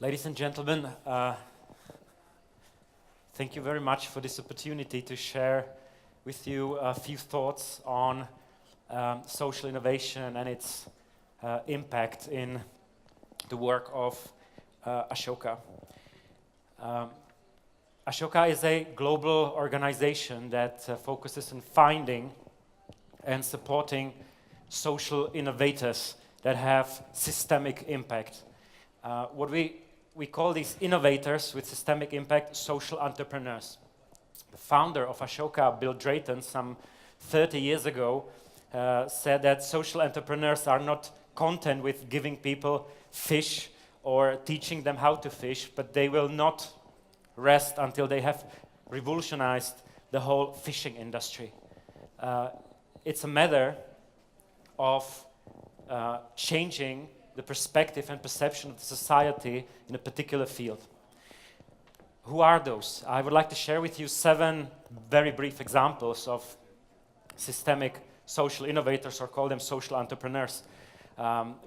Ladies and gentlemen, thank you very much for this opportunity to share with you a few thoughts on social innovation and its impact in the work of Ashoka. Ashoka is a global organization that focuses on finding and supporting social innovators that have systemic impact. What we call these innovators with systemic impact social entrepreneurs. The founder of Ashoka, Bill Drayton, some 30 years ago, said that social entrepreneurs are not content with giving people fish or teaching them how to fish, but they will not rest until they have revolutionized the whole fishing industry. It's a matter of changing the perspective and perception of the society in a particular field. Who are those? I would like to share with you 7 very brief examples of systemic social innovators, or call them social entrepreneurs.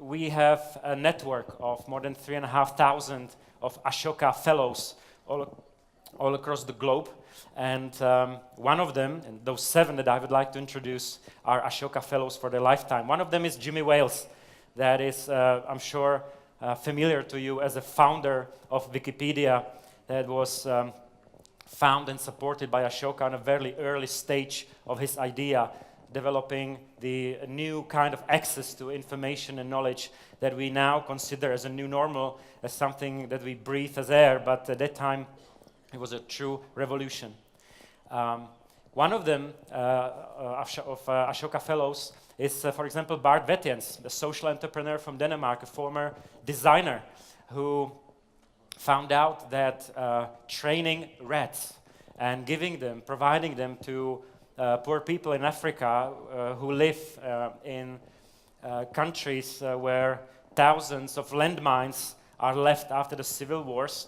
We have a network of more than 3,500 of Ashoka Fellows all across the globe. And one of them, and those 7 that I would like to introduce, are Ashoka Fellows for their lifetime. One of them is Jimmy Wales. That is, I'm sure, familiar to you as a founder of Wikipedia that was found and supported by Ashoka on a very early stage of his idea, developing the new kind of access to information and knowledge that we now consider as a new normal, as something that we breathe as air, but at that time it was a true revolution. One of them, of Ashoka Fellows, is, for example, Bart Wetjens, a social entrepreneur from Denmark, a former designer who found out that training rats and providing them to poor people in Africa who live in countries where thousands of landmines are left after the civil wars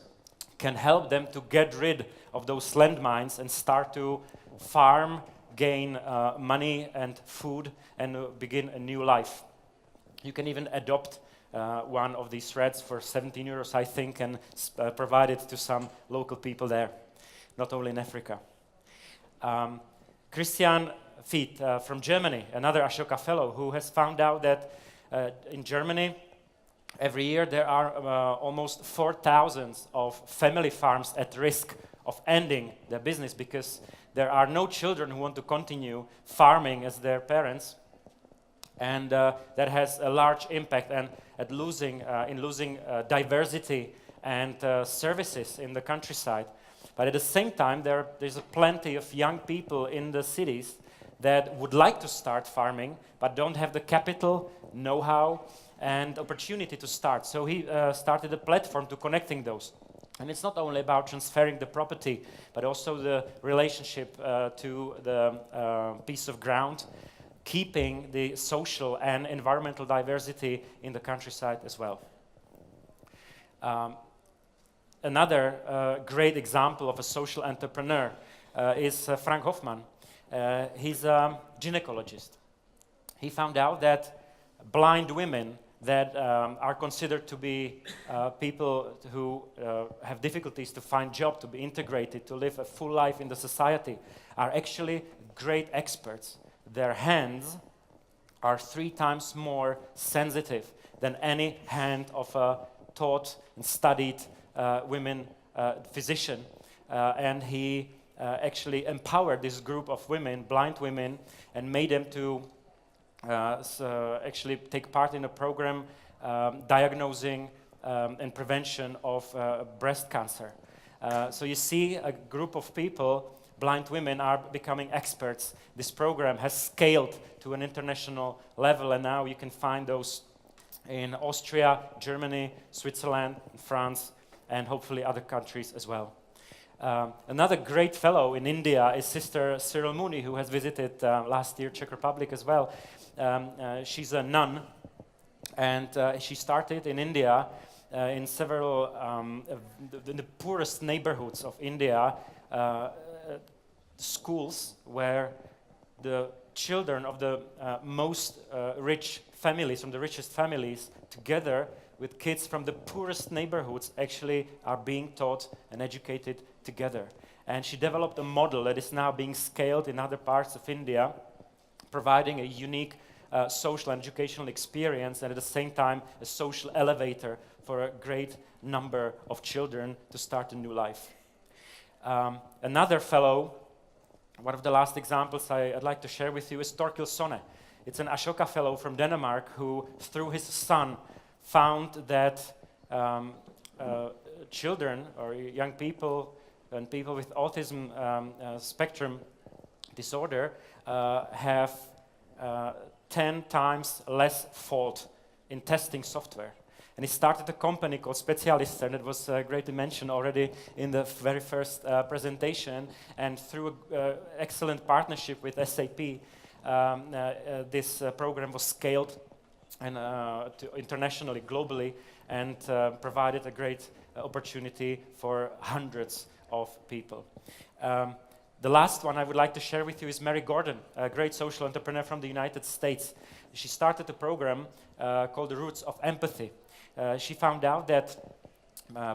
can help them to get rid of those landmines and start to farm, gain money and food, and begin a new life. You can even adopt one of these rats for 17 euros, I think, and provide it to some local people there, not only in Africa. Christian Fied from Germany, another Ashoka Fellow, who has found out that in Germany, every year there are almost 4,000 of family farms at risk of ending their business because there are no children who want to continue farming as their parents, and that has a large impact in losing diversity and services in the countryside. But at the same time, there's plenty of young people in the cities that would like to start farming, but don't have the capital, know-how, and opportunity to start. So he started a platform to connecting those. And it's not only about transferring the property, but also the relationship to the piece of ground, keeping the social and environmental diversity in the countryside as well. Another great example of a social entrepreneur is Frank Hoffman. He's a gynecologist. He found out that blind women that are considered to be people who have difficulties to find job, to be integrated, to live a full life in the society, are actually great experts. Their hands are 3 times more sensitive than any hand of a taught and studied women physician. And he actually empowered this group of women, blind women, and made them to actually take part in a program diagnosing and prevention of breast cancer. So you see a group of people, blind women, are becoming experts. This program has scaled to an international level, and now you can find those in Austria, Germany, Switzerland, France, and hopefully other countries as well. Another great fellow in India is Sister Cyril Mooney, who has visited last year Czech Republic as well. She's a nun, and she started in India in several the poorest neighborhoods of India, schools where the children of the most rich families, from the richest families, together with kids from the poorest neighborhoods, actually are being taught and educated together. And she developed a model that is now being scaled in other parts of India, providing a unique social and educational experience, and at the same time a social elevator for a great number of children to start a new life. Another fellow, one of the last examples I'd like to share with you is Torkil Sonne. It's an Ashoka Fellow from Denmark who, through his son, found that children or young people and people with autism spectrum disorder have 10 times less fault in testing software. And he started a company called Specialister, and it was greatly mentioned already in the very first presentation. And through an excellent partnership with SAP, this program was scaled and internationally, globally, and provided a great opportunity for hundreds of people. The last one I would like to share with you is Mary Gordon, a great social entrepreneur from the United States. She started a program called The Roots of Empathy. She found out that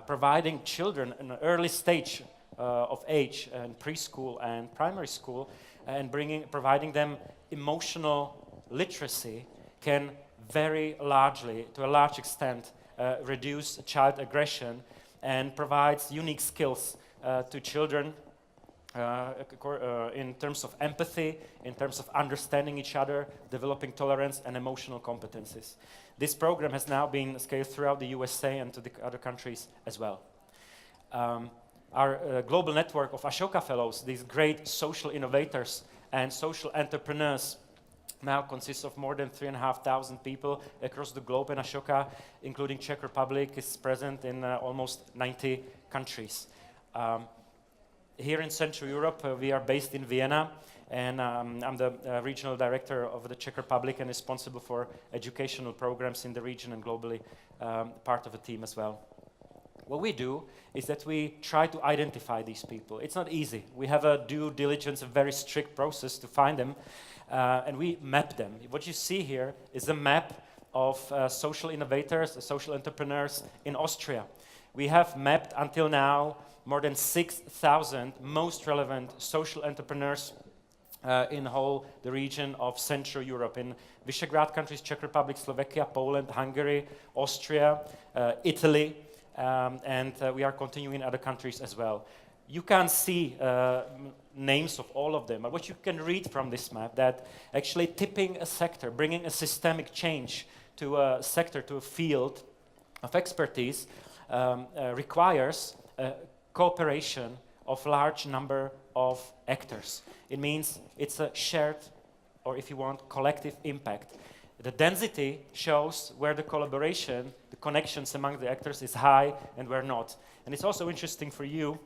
providing children in an early stage of age in preschool and primary school and providing them emotional literacy can very largely, to a large extent, reduce child aggression and provides unique skills to children in terms of empathy, in terms of understanding each other, developing tolerance and emotional competencies. This program has now been scaled throughout the USA and to the other countries as well. Our global network of Ashoka Fellows, these great social innovators and social entrepreneurs, now consists of more than 3,500 people across the globe, and Ashoka, including Czech Republic, is present in almost 90 countries. Here in Central Europe, we are based in Vienna, and I'm the regional director of the Czech Republic and responsible for educational programs in the region and globally, part of the team as well. What we do is that we try to identify these people. It's not easy. We have a due diligence, a very strict process to find them, and we map them. What you see here is a map of social innovators, social entrepreneurs in Austria. We have mapped until now more than 6,000 most relevant social entrepreneurs in the region of Central Europe, in Visegrad countries, Czech Republic, Slovakia, Poland, Hungary, Austria, Italy, and we are continuing in other countries as well. You can't see names of all of them, but what you can read from this map, that actually tipping a sector, bringing a systemic change to a sector, to a field of expertise, requires cooperation of large number of actors. It means it's a shared, or if you want, collective impact. The density shows where the collaboration, the connections among the actors is high and where not. And it's also interesting for you,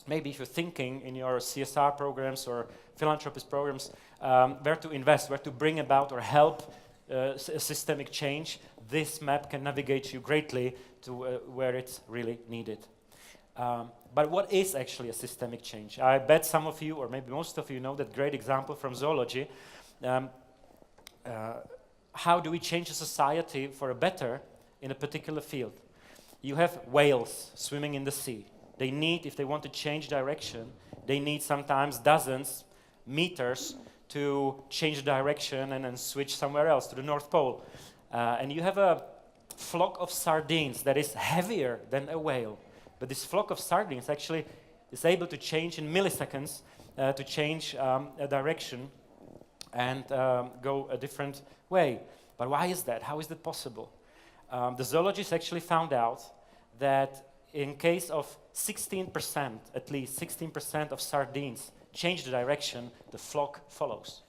maybe if you're thinking in your CSR programs or philanthropist programs, where to invest, where to bring about or help systemic change, this map can navigate you greatly to where it's really needed. But what is actually a systemic change? I bet some of you, or maybe most of you, know that great example from zoology. How do we change a society for a better in a particular field? You have whales swimming in the sea. They need, if they want to change direction, they need sometimes dozens meters to change direction and then switch somewhere else to the North Pole. And you have a flock of sardines that is heavier than a whale. But this flock of sardines actually is able to change in milliseconds, to change a direction and go a different way. But why is that? How is that possible? The zoologists actually found out that in case of 16%, at least 16% of sardines change the direction, the flock follows.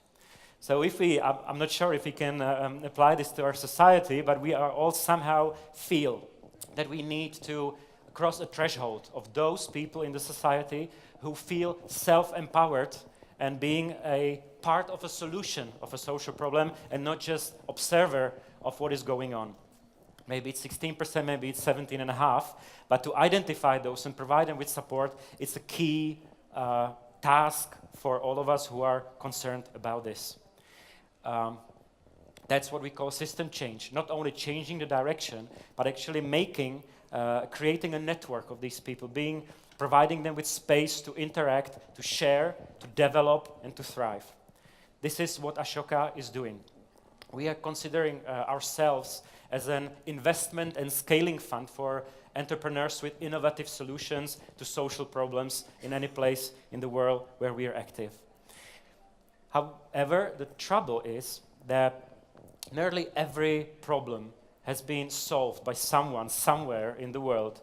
So if I'm not sure if we can apply this to our society, but we are all somehow feel that we need to cross a threshold of those people in the society who feel self-empowered and being a part of a solution of a social problem and not just observer of what is going on. Maybe it's 16%, maybe it's 17.5%, but to identify those and provide them with support, it's a key task for all of us who are concerned about this. That's what we call system change. Not only changing the direction, but actually creating a network of these people, providing them with space to interact, to share, to develop, and to thrive. This is what Ashoka is doing. We are considering ourselves as an investment and scaling fund for entrepreneurs with innovative solutions to social problems in any place in the world where we are active. However, the trouble is that nearly every problem has been solved by someone somewhere in the world,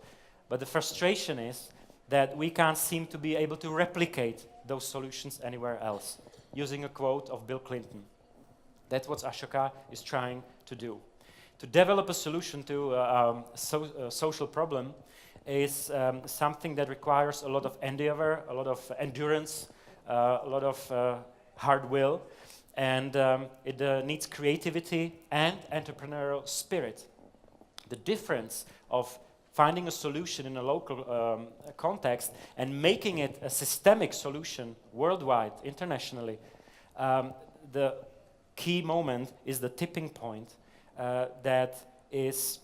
but the frustration is that we can't seem to be able to replicate those solutions anywhere else, using a quote of Bill Clinton. That's what Ashoka is trying to do. To develop a solution to a social problem is something that requires a lot of endeavor, a lot of endurance, a lot of hard will, and it needs creativity and entrepreneurial spirit. The difference of finding a solution in a local context and making it a systemic solution worldwide, internationally, the key moment is the tipping point that is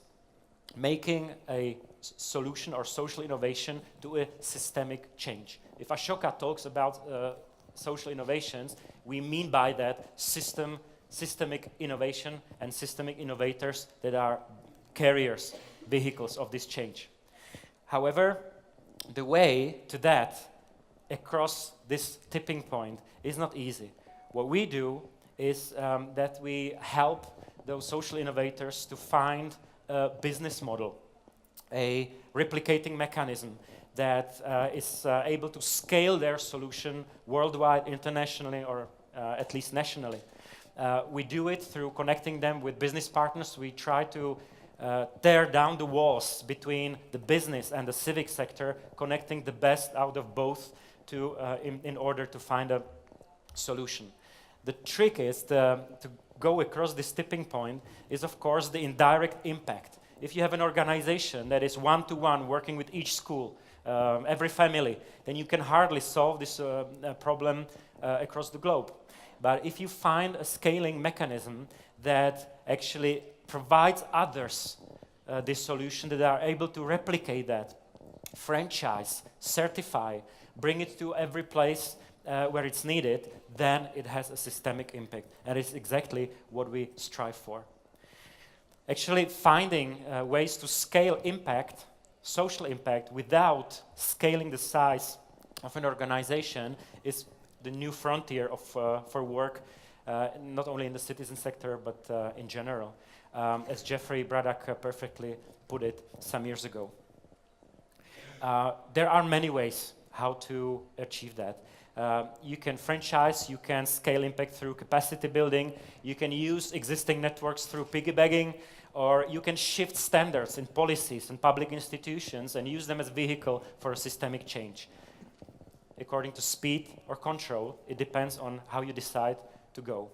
making a solution or social innovation to a systemic change. If Ashoka talks about social innovations, we mean by that systemic innovation and systemic innovators that are carriers, vehicles of this change. However, the way to that, across this tipping point, is not easy. What we do is that we help those social innovators to find a business model, a replicating mechanism that is able to scale their solution worldwide, internationally, or at least nationally. We do it through connecting them with business partners. We try to tear down the walls between the business and the civic sector, connecting the best out of both in order to find a solution. The trick is to go across this tipping point is, of course, the indirect impact. If you have an organization that is one-to-one working with each school, every family, then you can hardly solve this problem across the globe. But if you find a scaling mechanism that actually provides others this solution, that are able to replicate that, franchise, certify, bring it to every place where it's needed, then it has a systemic impact. And it's exactly what we strive for. Actually, finding ways to scale impact, social impact, without scaling the size of an organization is the new frontier for work, not only in the citizen sector, but in general, as Jeffrey Braddock perfectly put it some years ago. There are many ways how to achieve that. You can franchise, you can scale impact through capacity building, you can use existing networks through piggybacking, or you can shift standards in policies and public institutions and use them as a vehicle for a systemic change. According to speed or control, it depends on how you decide to go.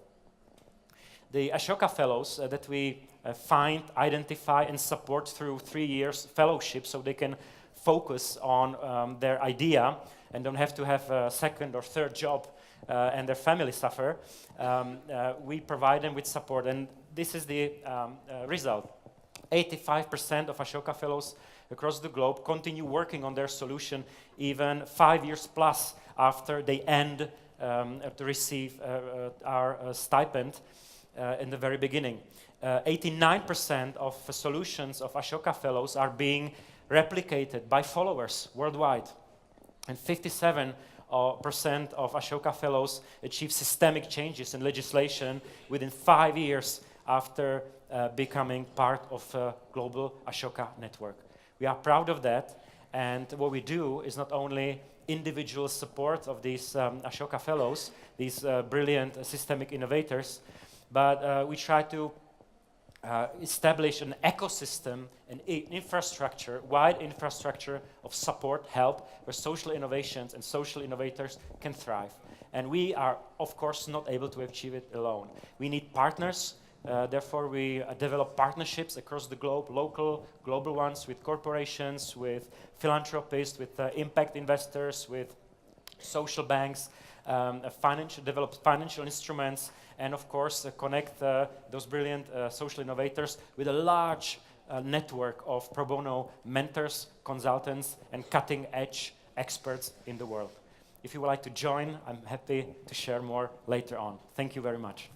The Ashoka Fellows that we find, identify, and support through 3 years fellowship, so they can focus on their idea and don't have to have a second or third job and their family suffer. We provide them with support, and this is the result. 85% of Ashoka Fellows across the globe continue working on their solution even 5 years plus after they end to receive our stipend in the very beginning. 89% of solutions of Ashoka Fellows are being replicated by followers worldwide. And 57% of Ashoka Fellows achieve systemic changes in legislation within 5 years after becoming part of a global Ashoka network. We are proud of that, and what we do is not only individual support of these Ashoka Fellows, these brilliant systemic innovators, but we try to establish an ecosystem, an infrastructure, wide infrastructure of support, help, where social innovations and social innovators can thrive. And we are, of course, not able to achieve it alone. We need partners. Therefore, we develop partnerships across the globe, local, global ones, with corporations, with philanthropists, with impact investors, with social banks, develop financial instruments, and of course connect those brilliant social innovators with a large network of pro bono mentors, consultants, and cutting-edge experts in the world. If you would like to join, I'm happy to share more later on. Thank you very much.